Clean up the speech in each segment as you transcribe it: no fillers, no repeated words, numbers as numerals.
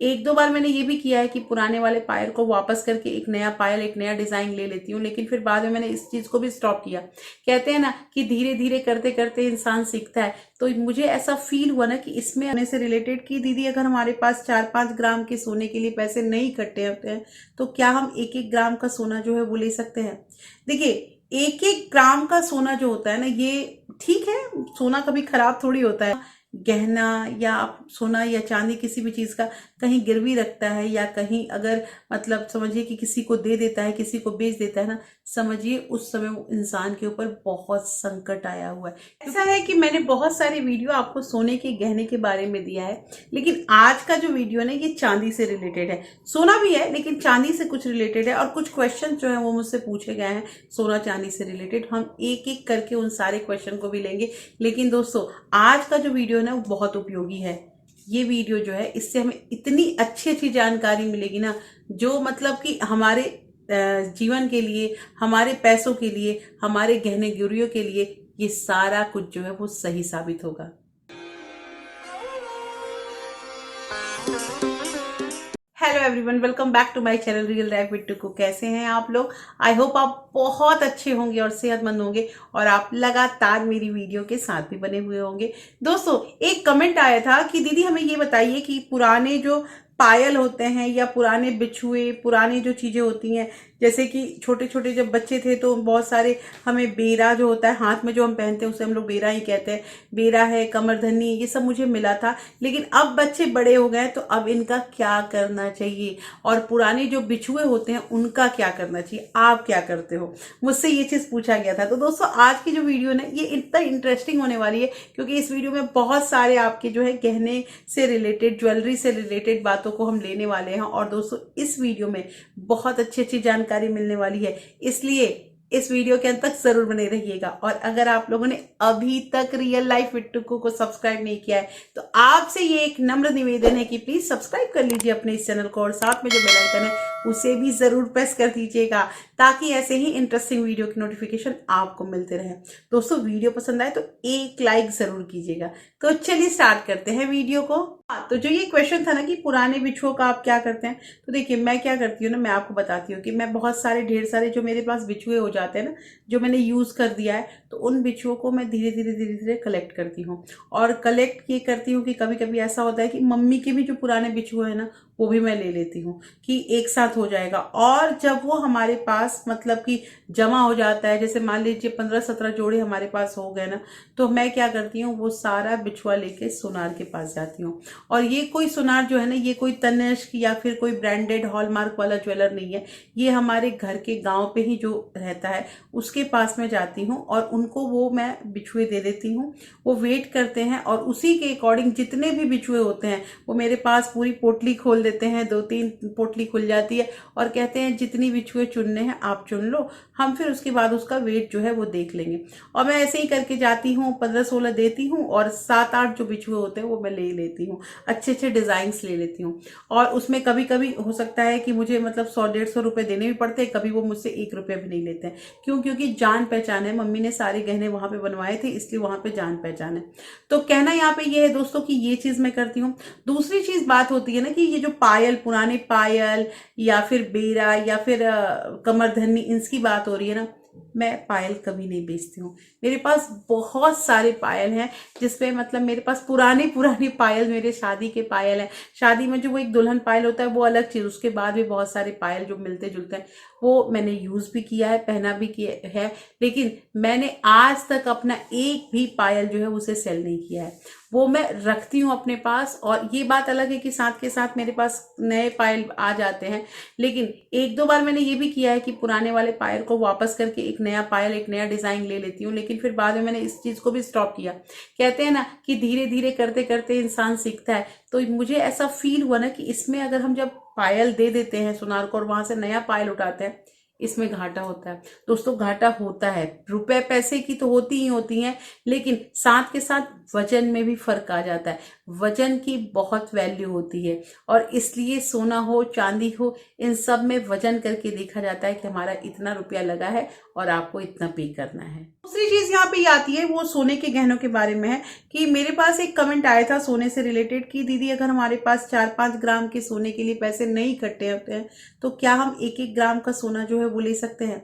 एक दो बार मैंने ये भी किया है कि पुराने वाले पायल को वापस करके एक नया पायल, एक नया डिजाइन ले लेती हूँ, लेकिन फिर बाद में मैंने इस चीज को भी स्टॉप किया। कहते हैं ना कि धीरे धीरे करते करते इंसान सीखता है। तो मुझे ऐसा फील हुआ ना कि इसमें आने से रिलेटेड कि दीदी अगर हमारे पास 4-5 ग्राम के सोने के लिए पैसे नहीं इकट्ठे होते हैं तो क्या हम 1-1 ग्राम का सोना जो है वो ले सकते हैं? देखिए, 1-1 ग्राम का सोना जो होता है ना, ये ठीक है, सोना कभी खराब थोड़ी होता है। गहना या आप सोना या चांदी किसी भी चीज का कहीं गिरवी रखता है या कहीं अगर मतलब समझिए कि किसी को दे देता है, किसी को बेच देता है ना, समझिए उस समय वो इंसान के ऊपर बहुत संकट आया हुआ है। ऐसा है कि मैंने बहुत सारे वीडियो आपको सोने के गहने के बारे में दिया है, लेकिन आज का जो वीडियो है ना ये चांदी से रिलेटेड है। सोना भी है लेकिन चांदी से कुछ रिलेटेड है, और कुछ क्वेश्चन जो है वो मुझसे पूछे गए हैं सोना चांदी से रिलेटेड। हम एक एक करके उन सारे क्वेश्चन को भी लेंगे। लेकिन दोस्तों, आज का जो वीडियो है ना वो बहुत उपयोगी है। ये वीडियो जो है इससे हमें इतनी अच्छी अच्छी जानकारी मिलेगी ना, जो मतलब कि हमारे जीवन के लिए, हमारे पैसों के लिए, हमारे गहने गुड़ियों के लिए ये सारा कुछ जो है वो सही साबित होगा। Hello everyone, welcome back to my channel real life with Tuku. कैसे हैं आप लोग? आई होप आप बहुत अच्छे होंगे और सेहतमंद होंगे, और आप लगातार मेरी वीडियो के साथ भी बने हुए होंगे। दोस्तों, एक कमेंट आया था कि दीदी हमें ये बताइए कि पुराने जो पायल होते हैं या पुराने बिछुए, पुरानी जो चीजें होती हैं, जैसे कि छोटे छोटे जब बच्चे थे तो बहुत सारे हमें बेरा जो होता है हाथ में जो हम पहनते हैं उसे हम लोग बेरा ही कहते हैं। बेरा है, कमरधनी, ये सब मुझे मिला था। लेकिन अब बच्चे बड़े हो गए तो अब इनका क्या करना चाहिए, और पुराने जो बिछुए होते हैं उनका क्या करना चाहिए, आप क्या करते हो? मुझसे ये चीज पूछा गया था। तो दोस्तों, आज की जो वीडियो ना ये इतना इंटरेस्टिंग होने वाली है, क्योंकि इस वीडियो में बहुत सारे आपके जो है गहने से रिलेटेड, ज्वेलरी से रिलेटेड बातों को हम लेने वाले हैं। और दोस्तों, इस वीडियो में बहुत अच्छी अच्छी जानकारी मिलने वाली है, इसलिए इस वीडियो के अंत तक जरूर बने रहिएगा। और अगर आप लोगों ने अभी तक रियल लाइफ विद टुकू को सब्सक्राइब नहीं किया है तो आपसे ये एक नम्र निवेदन है कि प्लीज सब्सक्राइब कर लीजिए अपने इस चैनल को, और साथ में जो बेल आइकन है उसे भी जरूर प्रेस कर दीजिएगा, ताकि ऐसे ही इंटरेस्टिंग वीडियो की नोटिफिकेशन आपको मिलते रहे। दोस्तों, वीडियो पसंद आए तो एक लाइक जरूर कीजिएगा। तो चलिए स्टार्ट करते हैं वीडियो को। तो जो ये क्वेश्चन था ना कि पुराने बिछुओं का आप क्या करते हैं, तो देखिए मैं क्या करती हूँ ना, मैं आपको बताती हूँ कि मैं बहुत सारे, ढेर सारे जो मेरे पास बिछुए हो जाते हैं ना, जो मैंने यूज कर दिया है, तो उन बिछुओं को मैं धीरे धीरे धीरे धीरे कलेक्ट करती हूँ। और कलेक्ट ये करती हूँ कि कभी कभी ऐसा होता है कि मम्मी के भी जो पुराने बिछुए हैं ना वो भी मैं ले लेती हूँ कि एक साथ हो जाएगा। और जब वो हमारे पास मतलब कि जमा हो जाता है, जैसे मान लीजिए 15-17 जोड़े हमारे पास हो गए ना, तो मैं क्या करती हूँ, वो सारा बिछुआ लेके सोनार के पास जाती हूँ। और ये कोई सोनार जो है ना, ये कोई तनिष्क या फिर कोई ब्रांडेड हॉलमार्क वाला ज्वेलर नहीं है। ये हमारे घर के गांव पे ही जो रहता है उसके पास में जाती हूँ, और उनको वो मैं बिछुए दे देती हूँ। वो वेट करते हैं और उसी के अकॉर्डिंग जितने भी बिछुए होते हैं वो मेरे पास पूरी पोटली खोल देते हैं, 2-3 पोटली खुल जाती है, और कहते हैं जितनी बिछुए चुनने हैं आप चुन लो, हम फिर उसके बाद उसका वेट जो है वो देख लेंगे। और मैं ऐसे ही करके जाती हूँ, 15-16 देती हूँ, और 7-8 जो बिछुए होते हैं वो मैं ले लेती हूँ। अच्छे अच्छे डिजाइन ले लेती हूँ। और उसमें कभी कभी हो सकता है कि मुझे मतलब 100-150 रुपए देने भी पड़ते हैं, कभी वो मुझसे 1 रुपया भी नहीं लेते हैं। क्यों? क्योंकि जान पहचान है, मम्मी ने सारे गहने वहां पे बनवाए थे, इसलिए वहां पे जान पहचान है। तो कहना यहाँ पे ये है दोस्तों कि ये चीज मैं करती हूँ। दूसरी चीज बात होती है ना कि ये जो पायल, पुराने पायल या फिर बेरा या फिर कमरधनी, इसकी बात हो रही है ना, मैं पायल कभी नहीं बेचती हूँ। मेरे पास बहुत सारे पायल हैं, जिसपे मतलब मेरे पास पुरानी पुरानी पायल, मेरे शादी के पायल हैं। शादी में जो वो एक दुल्हन पायल होता है वो अलग चीज, उसके बाद भी बहुत सारे पायल जो मिलते जुलते हैं वो मैंने यूज भी किया है, पहना भी किया है। लेकिन मैंने आज तक अपना एक भी पायल जो है उसे सेल नहीं किया है, वो मैं रखती हूँ अपने पास। और ये बात अलग है कि साथ के साथ मेरे पास नए पायल आ जाते हैं, लेकिन एक दो बार मैंने ये भी किया है कि पुराने वाले पायल को वापस करके एक नया पायल, एक नया डिजाइन ले लेती हूँ, लेकिन फिर बाद में मैंने इस चीज को भी स्टॉप किया। कहते हैं ना कि धीरे धीरे करते करते इंसान सीखता है। तो मुझे ऐसा फील हुआ ना कि इसमें अगर हम जब पायल दे देते हैं सुनार को और वहां से नया पायल उठाते हैं, इसमें घाटा होता है। दोस्तों घाटा होता है, रुपए पैसे की तो होती ही होती हैं, लेकिन साथ के साथ वजन में भी फर्क आ जाता है। वजन की बहुत वैल्यू होती है और इसलिए सोना हो चांदी हो, इन सब में वजन करके देखा जाता है कि हमारा इतना रुपया लगा है और आपको इतना पे करना है। दूसरी चीज यहाँ पे आती है वो सोने के गहनों के बारे में है कि मेरे पास एक कमेंट आया था सोने से रिलेटेड कि दीदी अगर हमारे पास 4-5 ग्राम के सोने के लिए पैसे नहीं इकट्ठे होते हैं तो क्या हम 1-1 ग्राम का सोना जो है वो ले सकते हैं।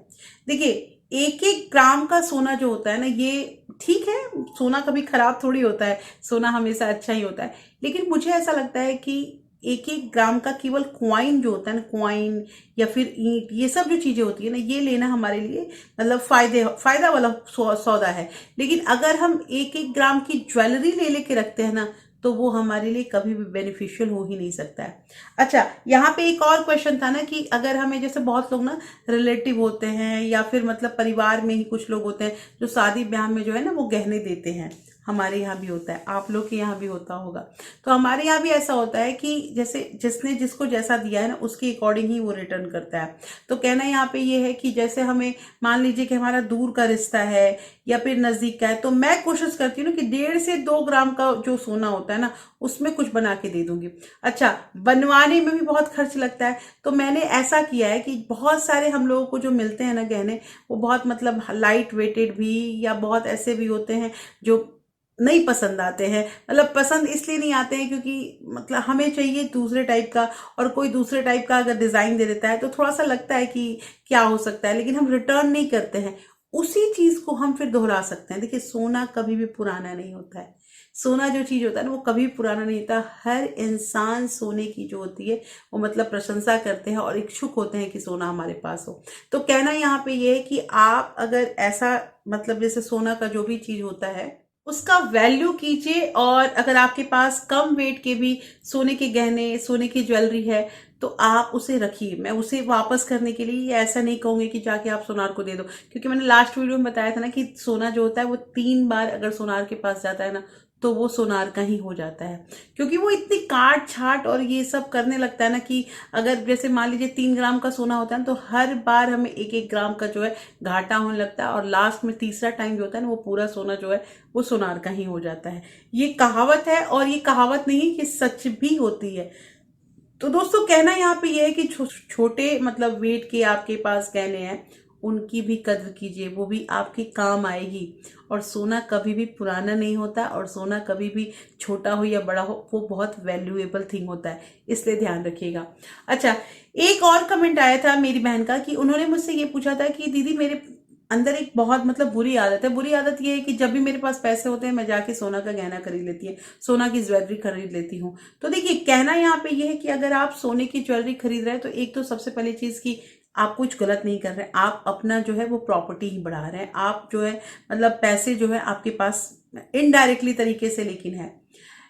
देखिए 1-1 ग्राम का सोना जो होता है ना, ये ठीक है, सोना कभी खराब थोड़ी होता है, सोना हमेशा अच्छा ही होता है, लेकिन मुझे ऐसा लगता है कि 1-1 ग्राम का केवल क्वाइन जो होता है ना, क्वाइन या फिर ईंट, ये सब जो चीजें होती है ना, ये लेना हमारे लिए मतलब फायदा वाला सौदा है। लेकिन अगर हम 1-1 ग्राम की ज्वेलरी ले लेके रखते हैं ना, तो वो हमारे लिए कभी भी बेनिफिशियल हो ही नहीं सकता है। अच्छा, यहाँ पे एक और क्वेश्चन था ना कि अगर हमें, जैसे बहुत लोग ना रिलेटिव होते हैं या फिर मतलब परिवार में ही कुछ लोग होते हैं जो शादी ब्याह में जो है ना वो गहने देते हैं, हमारे यहाँ भी होता है, आप लोग के यहाँ भी होता होगा। तो हमारे यहाँ भी ऐसा होता है कि जैसे जिसने जिसको जैसा दिया है ना उसके अकॉर्डिंग ही वो रिटर्न करता है। तो कहना यहाँ पे ये है कि जैसे हमें मान लीजिए कि हमारा दूर का रिश्ता है या फिर नजदीक का है, तो मैं कोशिश करती हूँ ना कि 1.5 से 2 ग्राम का जो सोना होता है ना उसमें कुछ बना के दे दूंगी। अच्छा, बनवाने में भी बहुत खर्च लगता है, तो मैंने ऐसा किया है कि बहुत सारे हम लोगों को जो मिलते हैं ना गहने, वो बहुत मतलब लाइट वेटेड भी या बहुत ऐसे भी होते हैं जो नहीं पसंद आते हैं। मतलब पसंद इसलिए नहीं आते हैं क्योंकि मतलब हमें चाहिए दूसरे टाइप का, और कोई दूसरे टाइप का अगर डिजाइन दे देता है तो थोड़ा सा लगता है कि क्या हो सकता है, लेकिन हम रिटर्न नहीं करते हैं, उसी चीज को हम फिर दोहरा सकते हैं। देखिए सोना कभी भी पुराना नहीं होता है, सोना जो चीज होता है ना वो कभी पुराना नहीं होता। हर इंसान सोने की जो होती है वो मतलब प्रशंसा करते हैं और इच्छुक होते हैं कि सोना हमारे पास हो। तो कहना यहाँ पे ये है कि आप अगर ऐसा मतलब जैसे सोना का जो भी चीज होता है उसका वैल्यू कीजिए, और अगर आपके पास कम वेट के भी सोने के गहने, सोने की ज्वेलरी है तो आप उसे रखिए। मैं उसे वापस करने के लिए ऐसा नहीं कहूंगी कि जाके आप सोनार को दे दो, क्योंकि मैंने लास्ट वीडियो में बताया था ना कि सोना जो होता है वो 3 बार अगर सोनार के पास जाता है ना तो वो सोनार का ही हो जाता है, क्योंकि वो इतनी काट छाट और ये सब करने लगता है ना कि अगर जैसे मान लीजिए 3 ग्राम का सोना होता है ना तो हर बार हमें 1-1 ग्राम का जो है घाटा होने लगता है, और लास्ट में तीसरा टाइम जो होता है ना वो पूरा सोना जो है वो सोनार का ही हो जाता है। ये कहावत है, और ये कहावत नहीं, ये सच भी होती है। तो दोस्तों कहना यहाँ पे ये है कि छोटे मतलब वेट के आपके पास गहने हैं, उनकी भी कद्र कीजिए, वो भी आपके काम आएगी। और सोना कभी भी पुराना नहीं होता, और सोना कभी भी छोटा हो या बड़ा हो वो बहुत वैल्यूएबल थिंग होता है, इसलिए ध्यान रखिएगा। अच्छा, एक और कमेंट आया था मेरी बहन का कि उन्होंने मुझसे ये पूछा था कि दीदी मेरे अंदर एक बहुत मतलब बुरी आदत है। बुरी आदत ये है कि जब भी मेरे पास पैसे होते हैं मैं जाके सोना का गहना खरीद लेती है, सोना की ज्वेलरी खरीद लेती हूँ। तो देखिए कहना यहाँ पे ये है कि अगर आप सोने की ज्वेलरी खरीद रहे हैं तो एक तो सबसे पहली चीज की आप कुछ गलत नहीं कर रहे हैं, आप अपना जो है वो प्रॉपर्टी ही बढ़ा रहे हैं। आप जो है मतलब पैसे जो है आपके पास इनडायरेक्टली तरीके से लेकिन है।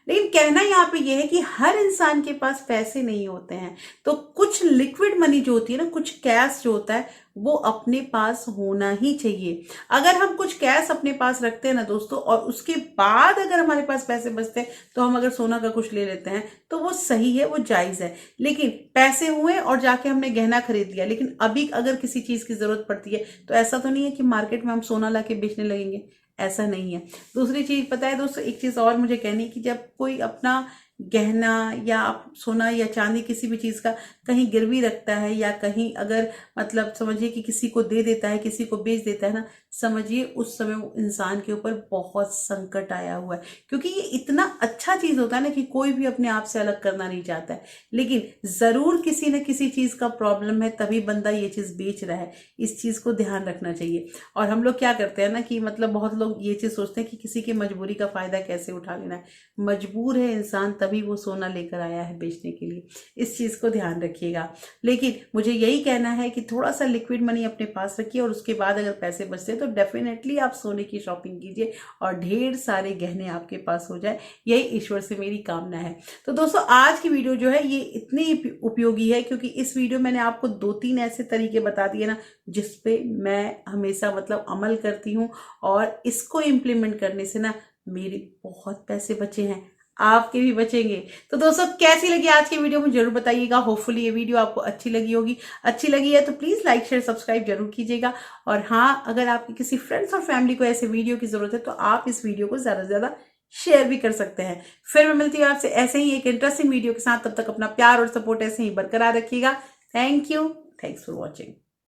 लेकिन कहना यहाँ पे ये है कि हर इंसान के पास पैसे नहीं होते हैं, तो कुछ लिक्विड मनी जो होती है ना, कुछ कैश जो होता है वो अपने पास होना ही चाहिए। अगर हम कुछ कैश अपने पास रखते हैं ना दोस्तों, और उसके बाद अगर हमारे पास पैसे बचते हैं तो हम अगर सोना का कुछ ले लेते हैं तो वो सही है, वो जायज है। लेकिन पैसे हुए और जाके हमने गहना खरीद लिया, लेकिन अभी अगर किसी चीज की जरूरत पड़ती है तो ऐसा तो नहीं है कि मार्केट में हम सोना ला के बेचने लगेंगे, ऐसा नहीं है। दूसरी चीज पता है दोस्तों, एक चीज और मुझे कहनी कि जब कोई अपना गहना या सोना या चांदी किसी भी चीज का कहीं गिरवी रखता है, या कहीं अगर मतलब समझिए कि किसी को दे देता है, किसी को बेच देता है ना, समझिए उस समय वो इंसान के ऊपर बहुत संकट आया हुआ है। क्योंकि ये इतना अच्छा चीज होता है ना कि कोई भी अपने आप से अलग करना नहीं चाहता है, लेकिन जरूर किसी न किसी चीज का प्रॉब्लम है तभी बंदा ये चीज बेच रहा है। इस चीज को ध्यान रखना चाहिए। और हम लोग क्या करते हैं ना कि मतलब बहुत लोग ये चीज सोचते हैं कि किसी की मजबूरी का फायदा कैसे उठा लेना है। मजबूर है इंसान तभी वो सोना लेकर आया है बेचने के लिए, इस चीज को ध्यान रखिएगा। लेकिन मुझे यही कहना है कि थोड़ा सा लिक्विड मनी अपने पास रखिए, और उसके बाद अगर पैसे बचते हैं तो डेफिनेटली आप सोने की शॉपिंग कीजिए और ढेर सारे गहने आपके पास हो जाए, यही ईश्वर से मेरी कामना है। तो दोस्तों आज की वीडियो जो है ये इतनी उपयोगी है क्योंकि इस वीडियो मैंने आपको 2-3 ऐसे तरीके बता दिए ना जिसपे मैं हमेशा मतलब अमल करती हूँ, और इसको इम्प्लीमेंट करने से ना मेरे बहुत पैसे बचे हैं। आपके भी बचेंगे। तो दोस्तों कैसी लगी आज की वीडियो मुझे जरूर बताइएगा। होपफुली ये वीडियो आपको अच्छी लगी होगी। अच्छी लगी है तो प्लीज लाइक शेयर सब्सक्राइब जरूर कीजिएगा। और हाँ, अगर आपके किसी फ्रेंड्स और फैमिली को ऐसे वीडियो की जरूरत है तो आप इस वीडियो को ज्यादा से ज्यादा शेयर भी कर सकते हैं। फिर मैं मिलती हूँ आपसे ऐसे ही एक इंटरेस्टिंग वीडियो के साथ। तब तक अपना प्यार और सपोर्ट ऐसे ही बरकरार रखिएगा। Thank you. Thanks for watching.